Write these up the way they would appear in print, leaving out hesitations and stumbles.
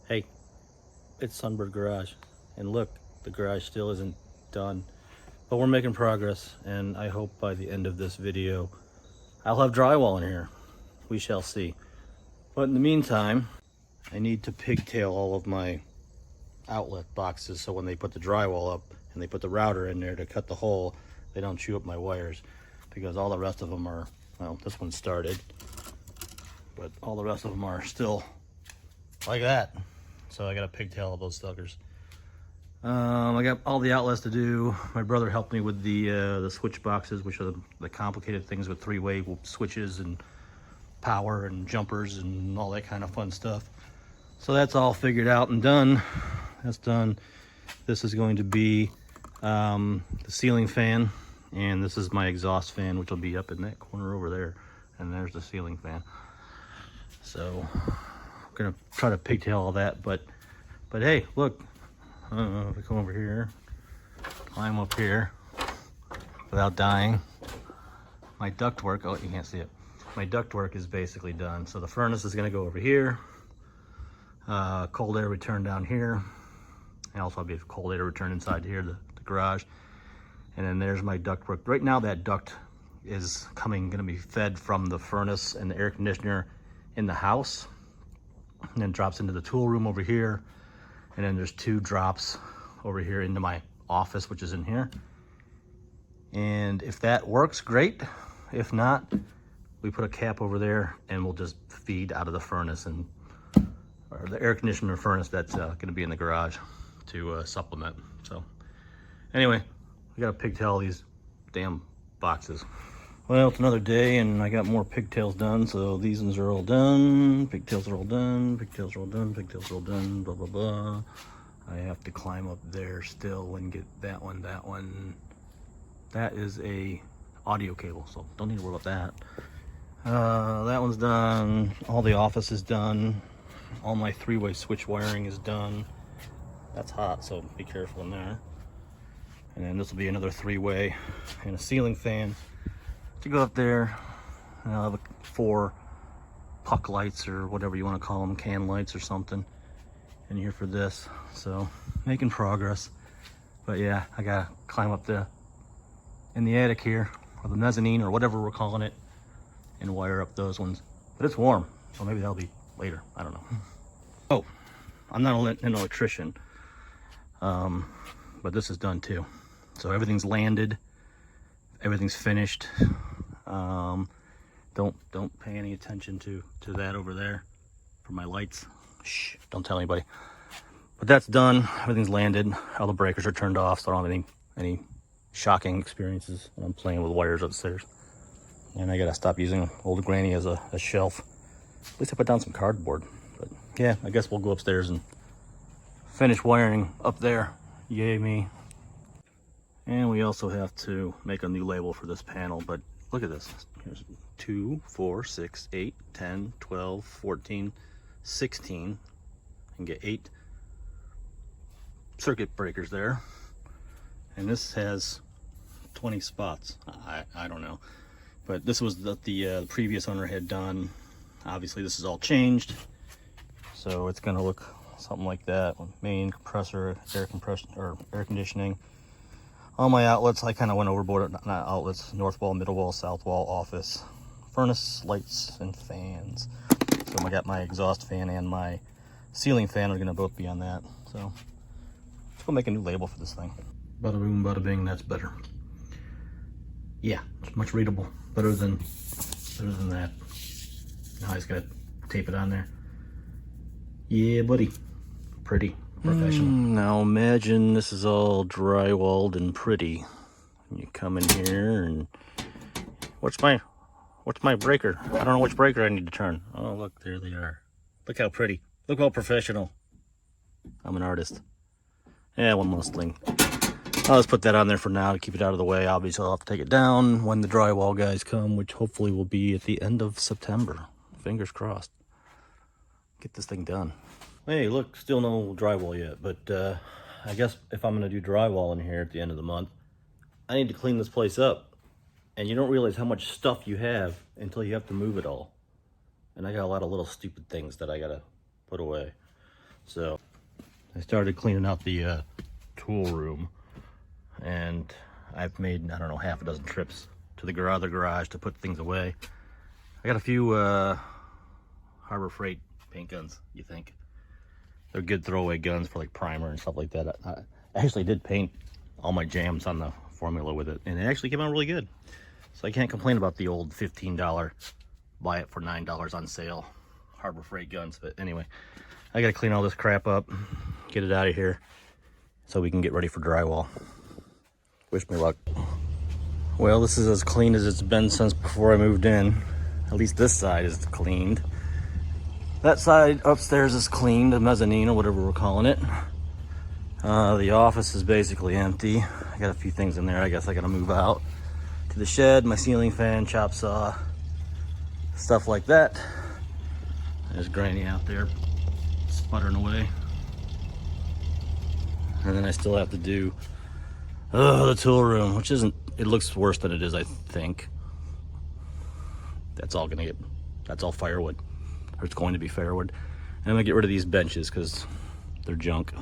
Hey, it's Sunbird Garage, and look, the garage still isn't done, but we're making progress, and I hope by the end of this video I'll have drywall in here. We shall see. But in the meantime, I need to pigtail all of my outlet boxes so when they put the drywall up and they put the router in there to cut the hole, they don't chew up my wires, because all the rest of them are, well, this one started, but all the rest of them are still like that. So I gotta pigtail all those suckers. I got all the outlets to do. My brother helped me with the switch boxes, which are the complicated things with three-way switches and power and jumpers and all that kind of fun stuff. So that's all figured out and done. That's done. This is going to be the ceiling fan, and this is my exhaust fan, which will be up in that corner over there. And there's the ceiling fan. So I'm gonna try to pigtail all that, but hey, look. If I come over here, climb up here without dying. My ductwork, oh, you can't see it. My ductwork is basically done. So the furnace is gonna go over here. Cold air return down here. And also I'll be a cold air return inside here, the garage. And then there's my ductwork. Right now that duct is gonna be fed from the furnace and the air conditioner in the house. And then drops into the tool room over here. And then there's two drops over here into my office, which is in here. And if that works, great. If not, we put a cap over there and we'll just feed out of the furnace or the air conditioner furnace that's gonna be in the garage to supplement. So anyway, we gotta pigtail these damn boxes. Well, it's another day and I got more pigtails done. So these ones are all done. Pigtails are all done. Pigtails are all done. Pigtails are all done. Blah, blah, blah. I have to climb up there still and get that one, that one. That is a audio cable, so don't need to worry about that. That one's done. All the office is done. All my three-way switch wiring is done. That's hot, so be careful in there. And then this will be another three-way and a ceiling fan to go up there. And I'll have 4 puck lights or whatever you want to call them, can lights or something in here for this. So making progress. But yeah, I gotta climb up in the attic here, or the mezzanine or whatever we're calling it, and wire up those ones. But it's warm, so maybe that'll be later. I don't know. Oh, I'm not an electrician, but this is done too. So everything's landed, everything's finished. Don't pay any attention to that over there for my lights. Shh, don't tell anybody. But that's done. Everything's landed. All the breakers are turned off, so I don't have any shocking experiences when I'm playing with wires upstairs. And I gotta stop using old granny as a shelf. At least I put down some cardboard. But yeah, I guess we'll go upstairs and finish wiring up there. Yay me. And we also have to make a new label for this panel, but look at this. Here's 2, 4, 6, 8, 10, 12, 14, 16. I can get 8 circuit breakers there. And this has 20 spots. I don't know. But this was the previous owner had done. Obviously this is all changed. So it's gonna look something like that. Main, compressor, air compression or air conditioning. All my outlets, I kind of went overboard, not outlets, north wall, middle wall, south wall, office, furnace, lights, and fans. So I got my exhaust fan and my ceiling fan are gonna both be on that. So let's go make a new label for this thing. Bada boom, bada bing, that's better. Yeah, it's much readable, better than that. Now I just gotta tape it on there. Yeah, buddy, pretty. Professional. Now imagine this is all drywalled and pretty. You come in here and what's my breaker? I don't know which breaker I need to turn. Oh look, there they are. Look how pretty. Look how professional. I'm an artist. Yeah, one last thing. I'll just put that on there for now to keep it out of the way. Obviously I'll have to take it down when the drywall guys come, which hopefully will be at the end of September. Fingers crossed. Get this thing done. Hey, look, still no drywall yet, but I guess if I'm gonna do drywall in here at the end of the month, I need to clean this place up. And you don't realize how much stuff you have until you have to move it all. And I got a lot of little stupid things that I gotta put away. So I started cleaning out the tool room, and I've made, I don't know, half a dozen trips to the garage to put things away. I got a few Harbor Freight paint guns, you think. They're good throwaway guns for like primer and stuff like that. I actually did paint all my jams on the formula with it, and it actually came out really good. So I can't complain about the old $15 buy it for $9 on sale Harbor Freight guns. But anyway, I gotta clean all this crap up, get it out of here so we can get ready for drywall. Wish me luck. Well, this is as clean as it's been since before I moved in. At least this side is cleaned. That side upstairs is cleaned, the mezzanine or whatever we're calling it. The office is basically empty. I got a few things in there I guess I gotta move out. To the shed, my ceiling fan, chop saw, stuff like that. There's Granny out there sputtering away. And then I still have to do the tool room, which isn't, it looks worse than it is, I think. That's all firewood, or it's going to be firewood. And I'm gonna get rid of these benches because they're junk.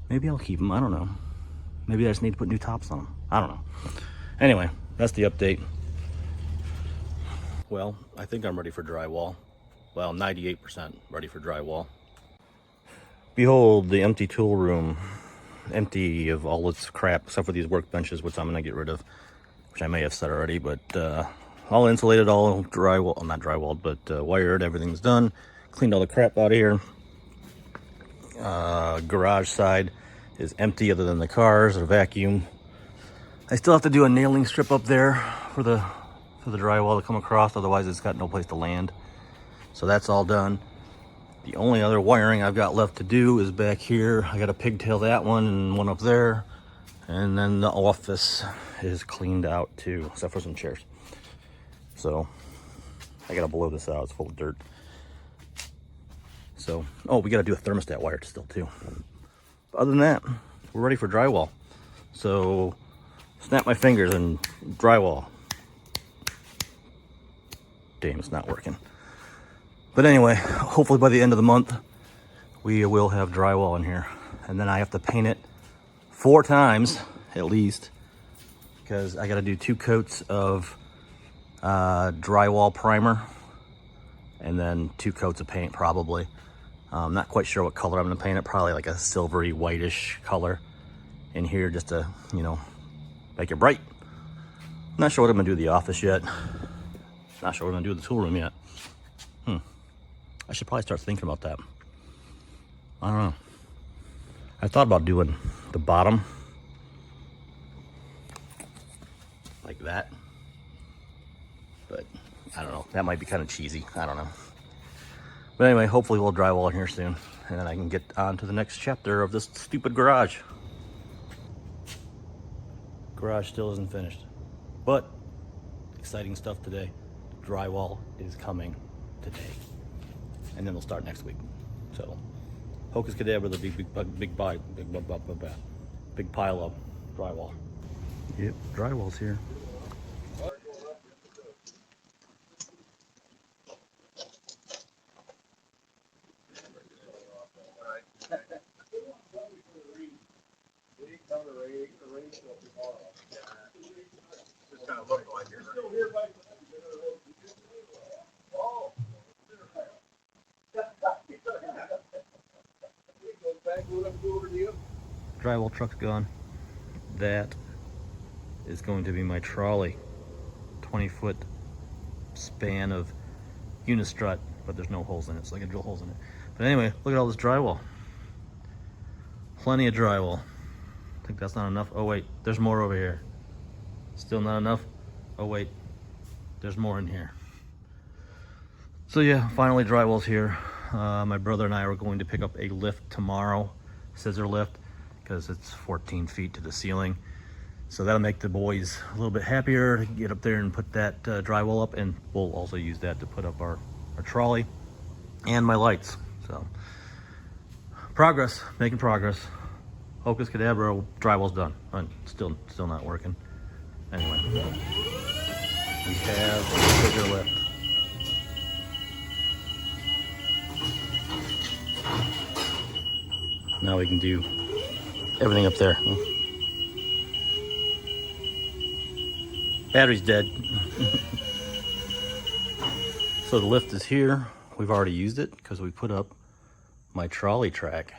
Maybe I'll keep them, I don't know. Maybe I just need to put new tops on them, I don't know. Anyway, that's the update. Well, I think I'm ready for drywall. Well, 98% ready for drywall. Behold the empty tool room, empty of all its crap except for these workbenches, which I'm gonna get rid of, which I may have said already, but all insulated, all drywall, well, not drywalled, but wired, everything's done. Cleaned all the crap out of here. Garage side is empty other than the cars, a vacuum. I still have to do a nailing strip up there for the drywall to come across, otherwise it's got no place to land. So that's all done. The only other wiring I've got left to do is back here. I got to pigtail that one and one up there. And then the office is cleaned out too, except for some chairs. So I got to blow this out, it's full of dirt. So, oh, we got to do a thermostat wire still too. But other than that, we're ready for drywall. So snap my fingers and drywall. Damn, it's not working. But anyway, hopefully by the end of the month, we will have drywall in here. And then I have to paint it 4 times, at least, because I got to do 2 coats of drywall primer, and then 2 coats of paint, probably. I'm not quite sure what color I'm going to paint it. Probably like a silvery, whitish color in here, just to, you know, make it bright. Not sure what I'm going to do with the office yet. Not sure what I'm going to do with the tool room yet. I should probably start thinking about that. I don't know. I thought about doing the bottom like that, but I don't know. That might be kind of cheesy. I don't know. But anyway, hopefully we'll drywall in here soon, and then I can get on to the next chapter of this stupid garage. Garage still isn't finished, but exciting stuff today. Drywall is coming today, and then we'll start next week. So hocus cadabra, the big pile of drywall. Yep, drywall's here. Drywall truck's gone. That is going to be my trolley. 20-foot span of unistrut, but there's no holes in it, so I can drill holes in it. But anyway, look at all this drywall. Plenty of drywall. I think that's not enough. Oh wait, there's more over here. Still not enough. Oh wait, there's more in here. So yeah, finally drywall's here. My brother and I are going to pick up a lift tomorrow, scissor lift, because it's 14 feet to the ceiling. So that'll make the boys a little bit happier to get up there and put that drywall up, and we'll also use that to put up our trolley and my lights. So progress, making progress. Hocus cadabra, drywall's done. Still not working. Anyway, we have a scissor lift. Now we can do everything up there. Battery's dead. So the lift is here. We've already used it because we put up my trolley track.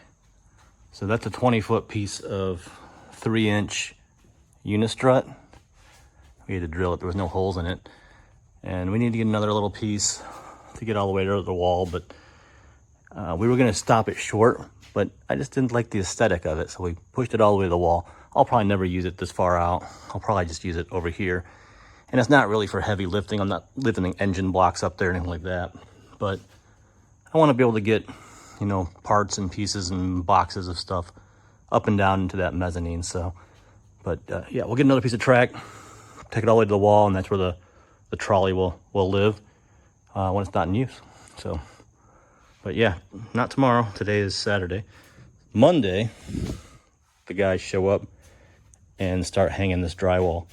So that's a 20-foot piece of 3-inch unistrut. We had to drill it, there was no holes in it. And we need to get another little piece to get all the way to the wall, but we were gonna stop it short, but I just didn't like the aesthetic of it, so we pushed it all the way to the wall. I'll probably never use it this far out. I'll probably just use it over here. And it's not really for heavy lifting. I'm not lifting engine blocks up there or anything like that. But I wanna be able to get, you know, parts and pieces and boxes of stuff up and down into that mezzanine, so. But yeah, we'll get another piece of track, take it all the way to the wall, and that's where the trolley will live when it's not in use. So, but yeah, not tomorrow. Today is Saturday. Monday, the guys show up and start hanging this drywall.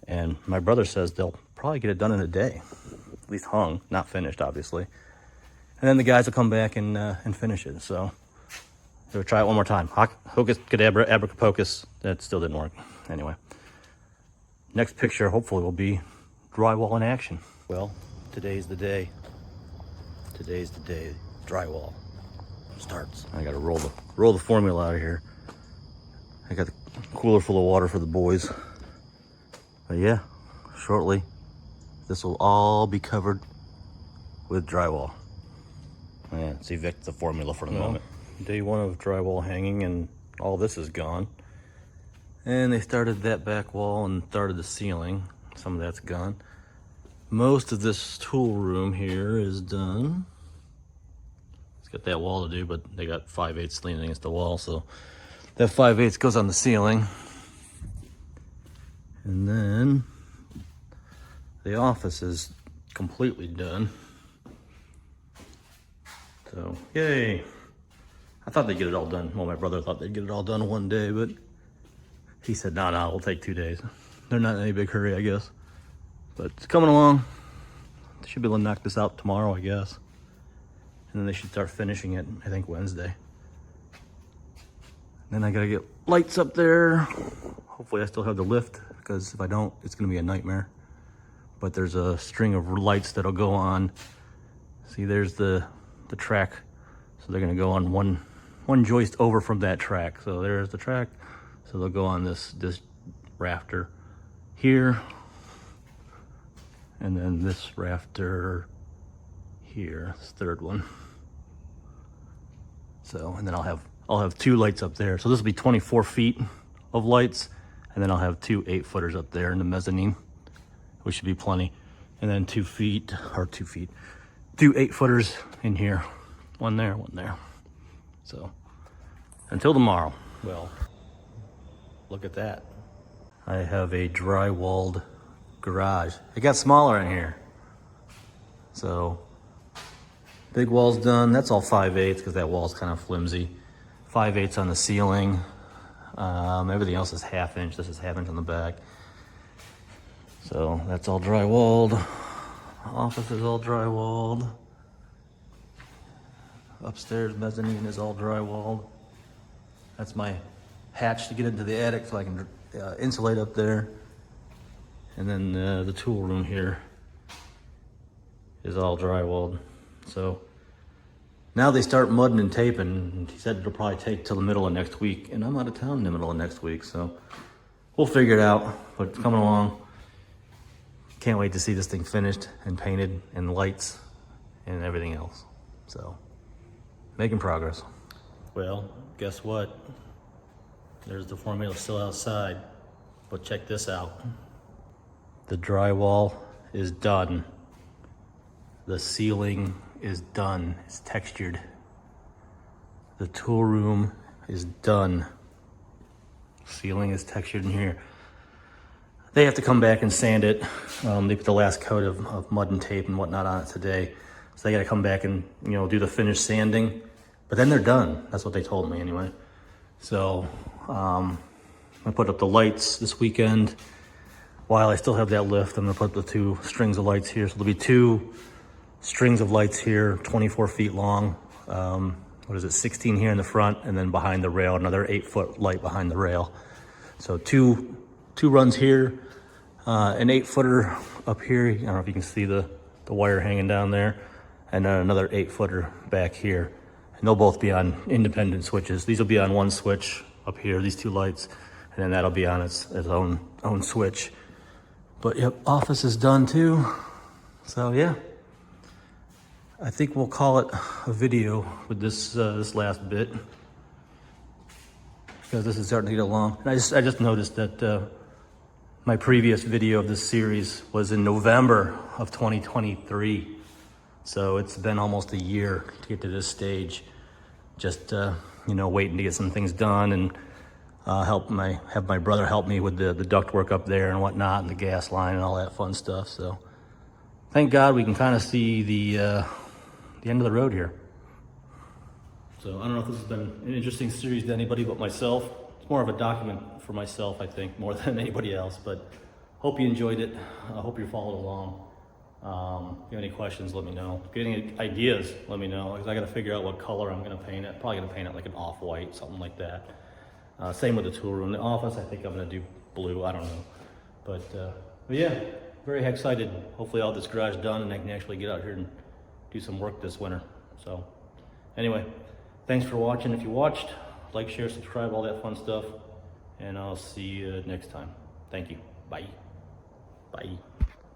And my brother says they'll probably get it done in a day, at least hung, not finished, obviously. And then the guys will come back and finish it. So we'll try it one more time. Hocus cadabra, abracapocus. That still didn't work. Anyway, next picture hopefully will be drywall in action. Well, today's the day. Today's the day. Drywall starts. I gotta roll the formula out of here. I got the cooler full of water for the boys. But yeah, shortly this will all be covered with drywall. Yeah, let's evict the formula for the moment. Day one of drywall hanging, and all this is gone. And they started that back wall and started the ceiling. Some of that's gone. Most of this tool room here is done. It's got that wall to do, but they got 5/8 leaning against the wall, so that 5/8 goes on the ceiling. And then the office is completely done. So, yay. I thought they'd get it all done. Well, my brother thought they'd get it all done one day, but he said, no, it'll take 2 days. They're not in any big hurry, I guess. But it's coming along. They should be able to knock this out tomorrow, I guess. And then they should start finishing it, I think, Wednesday. Then I gotta get lights up there. Hopefully I still have the lift, because if I don't, it's gonna be a nightmare. But there's a string of lights that'll go on. See, there's the track. So they're gonna go on one joist over from that track. So there's the track. So they'll go on this rafter here. And then this rafter here, this third one. So, and then I'll have 2 lights up there. So this will be 24 feet of lights. And then I'll have 2 8-footers up there in the mezzanine, which should be plenty. And then 2 8-footers in here. One there, one there. So, until tomorrow. Well, look at that. I have a drywalled garage. It got smaller in here. So, big wall's done. That's all 5/8 because that wall's kind of flimsy. 5/8 on the ceiling. Everything else is 1/2 inch. This is 1/2 inch on the back. So that's all drywalled. Office is all drywalled. Upstairs mezzanine is all drywalled. That's my hatch to get into the attic so I can insulate up there. And then the tool room here is all drywalled. So now they start mudding and taping, and he said it'll probably take till the middle of next week, and I'm out of town in the middle of next week, so we'll figure it out, but it's coming along. Can't wait to see this thing finished and painted and lights and everything else. So, making progress. Well, guess what? There's the formula still outside, but check this out. The drywall is done. The ceiling is done. It's textured. The tool room is done. Ceiling is textured in here. They have to come back and sand it. They put the last coat of mud and tape and whatnot on it today. So they gotta come back and, you know, do the finished sanding. But then they're done. That's what they told me anyway. So I put up the lights this weekend. While I still have that lift, I'm gonna put the 2 strings of lights here. So there'll be 2 strings of lights here, 24 feet long. what is it, 16 here in the front, and then behind the rail, another 8-foot light behind the rail. So two runs here, an 8-footer up here. I don't know if you can see the wire hanging down there, and then another 8-footer back here. And they'll both be on independent switches. These will be on one switch up here, these 2 lights, and then that'll be on its own switch. But yep, office is done too. So yeah, I think we'll call it a video with this last bit, because this is starting to get long. And I just noticed that my previous video of this series was in November of 2023. So it's been almost a year to get to this stage. Just you know, waiting to get some things done, and have my brother help me with the ductwork up there and whatnot, and the gas line and all that fun stuff. So thank God we can kind of see the end of the road here. So I don't know if this has been an interesting series to anybody but myself. It's more of a document for myself, I think, more than anybody else. But hope you enjoyed it. I hope you followed along. If you have any questions, let me know. If you have any ideas, let me know, because I got to figure out what color I'm going to paint it. Probably going to paint it like an off-white, something like that. Same with the tool room. The office, I think I'm going to do blue. I don't know. But yeah, very excited. Hopefully all this garage done, and I can actually get out here and do some work this winter. So anyway, thanks for watching. If you watched, like, share, subscribe, all that fun stuff. And I'll see you next time. Thank you. Bye. Bye.